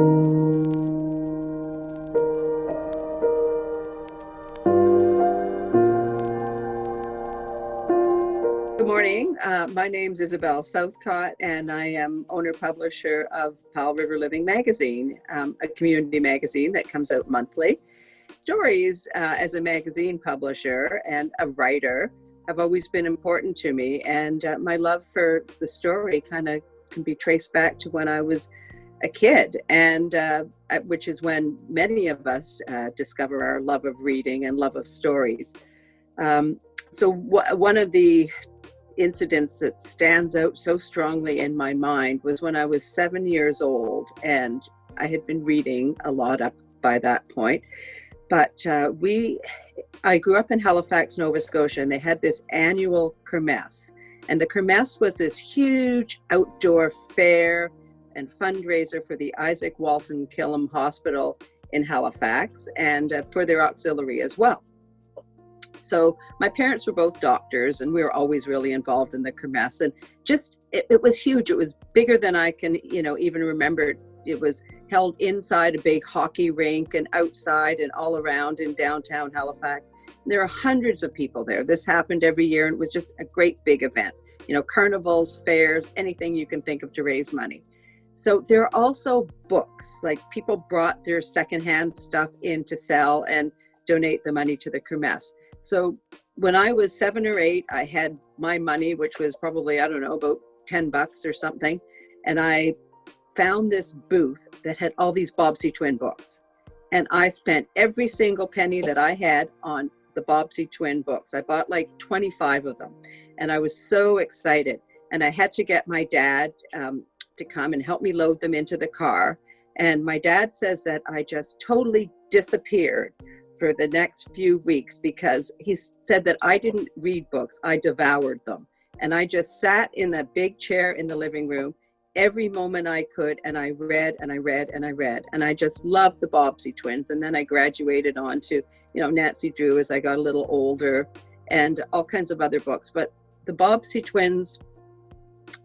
Good morning. My name is Isabelle Southcott, and I am owner-publisher of Powell River Living magazine, a community magazine that comes out monthly. Stories as a magazine publisher and a writer have always been important to me, and my love for the story kind of can be traced back to when I was a kid, and which is when many of us discover our love of reading and love of stories. So one of the incidents that stands out so strongly in my mind was when I was 7 years old, and I had been reading a lot up by that point. But I grew up in Halifax, Nova Scotia, and they had this annual kermesse. And the kermesse was this huge outdoor fair and fundraiser for the Isaac Walton Killam Hospital in Halifax, and for their auxiliary as well. So my parents were both doctors, and we were always really involved in the kermesse. And just, it was huge. It was bigger than I can, even remember. It was held inside a big hockey rink and outside and all around in downtown Halifax. And there are hundreds of people there. This happened every year, and it was just a great big event. Carnivals, fairs, anything you can think of to raise money. So there are also books, like people brought their secondhand stuff in to sell and donate the money to the kermesse. So when I was 7 or 8, I had my money, which was probably, about $10 or something. And I found this booth that had all these Bobbsey twin books. And I spent every single penny that I had on the Bobbsey twin books. I bought like 25 of them. And I was so excited. And I had to get my dad to come and help me load them into the car. And my dad says that I just totally disappeared for the next few weeks, because he said that I didn't read books, I devoured them. And I just sat in that big chair in the living room every moment I could, and I read and I read and I read. And I just loved the Bobbsey twins. And then I graduated on to, Nancy Drew as I got a little older, and all kinds of other books. But the Bobbsey twins,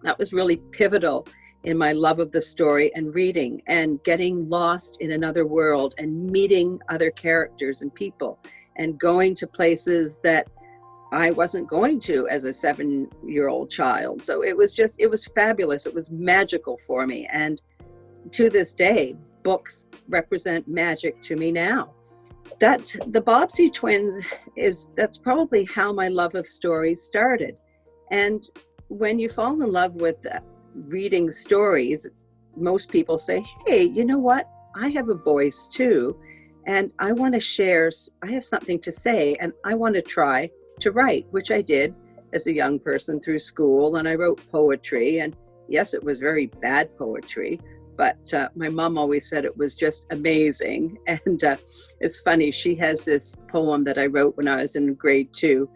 that was really pivotal in my love of the story and reading and getting lost in another world and meeting other characters and people and going to places that I wasn't going to as a 7-year-old child. So it was fabulous. It was magical for me. And to this day, books represent magic to me now. That's the Bobbsey twins that's probably how my love of stories started. And when you fall in love with reading stories, most people say, hey, you know what? I have a voice too, and I want to share. I have something to say, and I want to try to write, which I did as a young person through school. And I wrote poetry, and yes, it was very bad poetry, but my mom always said it was just amazing. And it's funny, she has this poem that I wrote when I was in grade 2,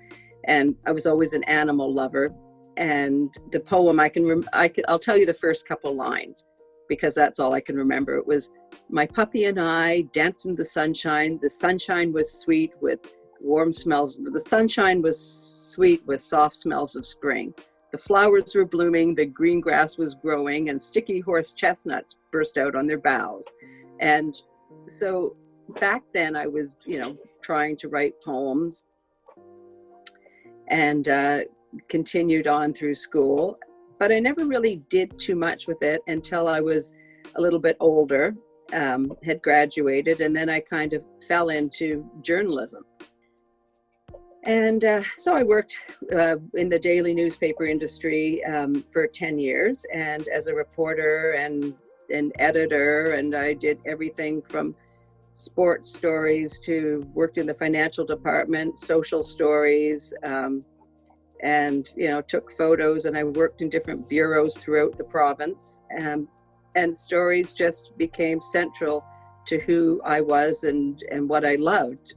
and I was always an animal lover. And the poem, I'll tell you the first couple lines, because that's all I can remember. It was, my puppy and I danced in the sunshine. The sunshine was sweet with warm smells. The sunshine was sweet with soft smells of spring. The flowers were blooming, the green grass was growing, and sticky horse chestnuts burst out on their boughs. And so back then I was, trying to write poems, and continued on through school, but I never really did too much with it until I was a little bit older, had graduated, and then I kind of fell into journalism. And so I worked in the daily newspaper industry for 10 years, and as a reporter and an editor, and I did everything from sports stories to worked in the financial department, social stories, and took photos, and I worked in different bureaus throughout the province, and stories just became central to who I was and what I loved.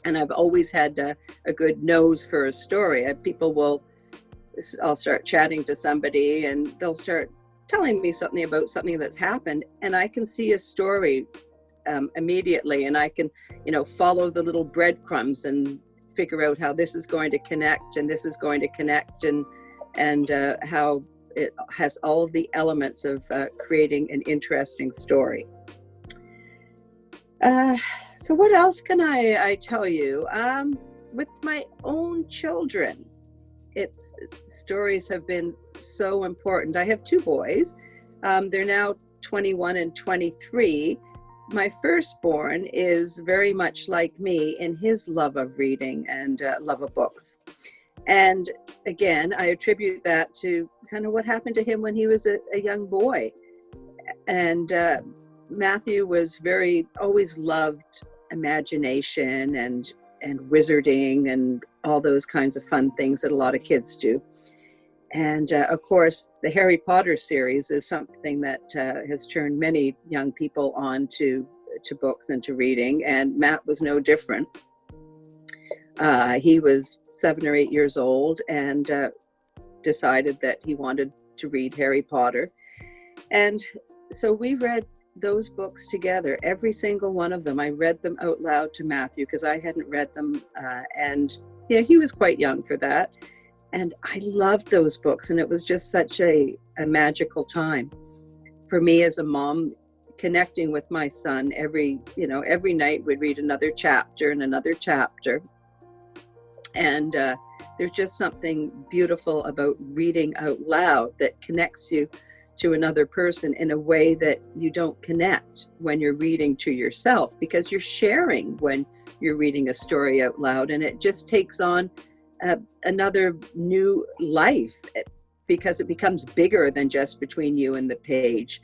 And I've always had a good nose for a story. I'll start chatting to somebody, and they'll start telling me something about something that's happened, and I can see a story immediately, and I can follow the little breadcrumbs and figure out how this is going to connect, and this is going to connect, and how it has all of the elements of creating an interesting story. So what else can I tell you? With my own children, stories have been so important. I have two boys. They're now 21 and 23. My firstborn is very much like me in his love of reading and love of books. And again, I attribute that to kind of what happened to him when he was a young boy. And Matthew was always loved imagination and wizarding and all those kinds of fun things that a lot of kids do. And of course, the Harry Potter series is something that has turned many young people on to books and to reading. And Matt was no different. He was 7 or 8 years old and decided that he wanted to read Harry Potter. And so we read those books together, every single one of them. I read them out loud to Matthew because I hadn't read them. And yeah, he was quite young for that. And I loved those books. And it was just such a magical time for me as a mom, connecting with my son. Every night we'd read another chapter and another chapter. And there's just something beautiful about reading out loud that connects you to another person in a way that you don't connect when you're reading to yourself, because you're sharing when you're reading a story out loud, and it just takes on another new life because it becomes bigger than just between you and the page.